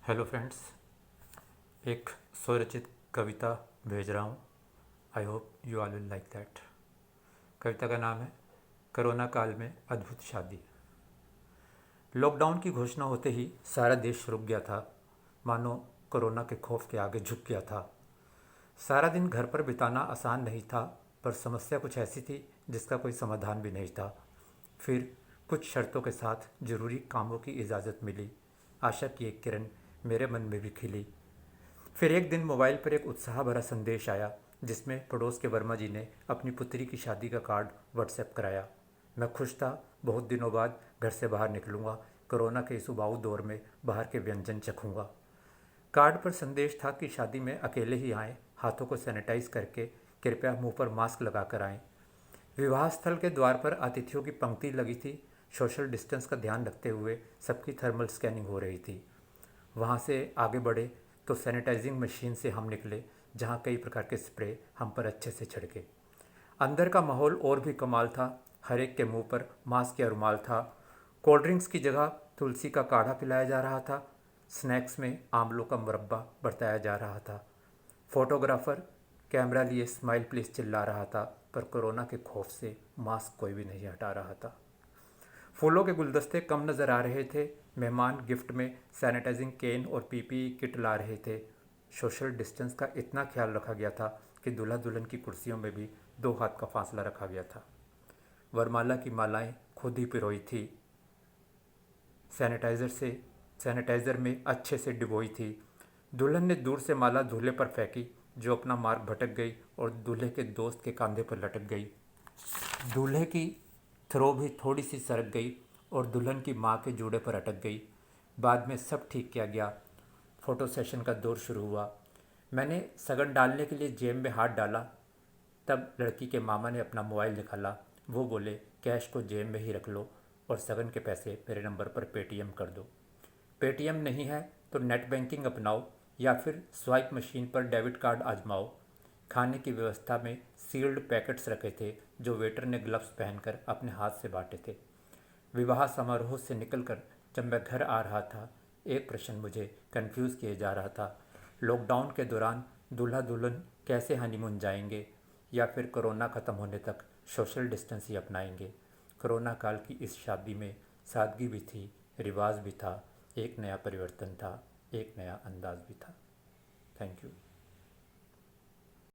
Hello friends, एक स्वरचित कविता भेज रहा हूँ। I hope you all will like that. कविता का नाम है कोरोना काल में अद्भुत शादी। लॉकडाउन की घोषणा होते ही सारा देश रुक गया था, मानो कोरोना के खौफ के आगे झुक गया था। सारा दिन घर पर बिताना आसान नहीं था, पर समस्या कुछ ऐसी थी जिसका कोई समाधान भी नहीं था। फिर कुछ शर्तों के साथ जरूरी कामों की इजाज़त मिली। आशा की एक किरण मेरे मन में भी खिली। फिर एक दिन मोबाइल पर एक उत्साह भरा संदेश आया, जिसमें पड़ोस के वर्मा जी ने अपनी पुत्री की शादी का कार्ड व्हाट्सएप कराया। मैं खुश था, बहुत दिनों बाद घर से बाहर निकलूंगा, कोरोना के इस उबाऊ दौर में बाहर के व्यंजन चखूंगा। कार्ड पर संदेश था कि शादी में अकेले ही आएँ, हाथों को सैनिटाइज करके, कृपया मुंह पर मास्क लगा कर आएँ। विवाह स्थल के द्वार पर अतिथियों की पंक्ति लगी थी। सोशल डिस्टेंस का ध्यान रखते हुए सबकी थर्मल स्कैनिंग हो रही थी। वहाँ से आगे बढ़े तो सैनिटाइजिंग मशीन से हम निकले, जहाँ कई प्रकार के स्प्रे हम पर अच्छे से छिड़के। अंदर का माहौल और भी कमाल था। हर एक के मुंह पर मास्क या रुमाल था। कोल्ड ड्रिंक्स की जगह तुलसी का काढ़ा पिलाया जा रहा था। स्नैक्स में आमलों का मुरब्बा बरताया जा रहा था। फोटोग्राफर कैमरा लिए स्माइल प्लीज चिल्ला रहा था, पर कोरोना के खौफ से मास्क कोई भी नहीं हटा रहा था। फूलों के गुलदस्ते कम नज़र आ रहे थे। मेहमान गिफ्ट में सैनिटाइजिंग केन और पीपीई किट ला रहे थे। सोशल डिस्टेंस का इतना ख्याल रखा गया था कि दूल्हा दुल्हन की कुर्सियों में भी 2 हाथ का फासला रखा गया था। वरमाला की मालाएं खुद ही पिरोई थी, सैनिटाइज़र में अच्छे से डिबोई थी। दुल्हन ने दूर से माला दूल्हे पर फेंकी, जो अपना मार्ग भटक गई और दूल्हे के दोस्त के कंधे पर लटक गई। दूल्हे की थ्रो भी थोड़ी सी सरक गई और दुल्हन की माँ के जूड़े पर अटक गई। बाद में सब ठीक किया गया। फ़ोटो सेशन का दौर शुरू हुआ। मैंने सगन डालने के लिए जेब में हाथ डाला, तब लड़की के मामा ने अपना मोबाइल निकाला। वो बोले, कैश को जेब में ही रख लो और सगन के पैसे मेरे नंबर पर पेटीएम कर दो। पेटीएम नहीं है तो नेट बैंकिंग अपनाओ या फिर स्वाइप मशीन पर डेबिट कार्ड आजमाओ। खाने की व्यवस्था में सील्ड पैकेट्स रखे थे, जो वेटर ने ग्लव्स पहनकर अपने हाथ से बांटे थे। विवाह समारोह से निकलकर जब मैं घर आ रहा था, एक प्रश्न मुझे कंफ्यूज किए जा रहा था। लॉकडाउन के दौरान दूल्हा दुल्हन कैसे हनीमून जाएंगे, या फिर कोरोना ख़त्म होने तक सोशल डिस्टेंस ही अपनाएंगे। कोरोना काल की इस शादी में सादगी भी थी, रिवाज भी था, एक नया परिवर्तन था, एक नया अंदाज भी था। Thank you.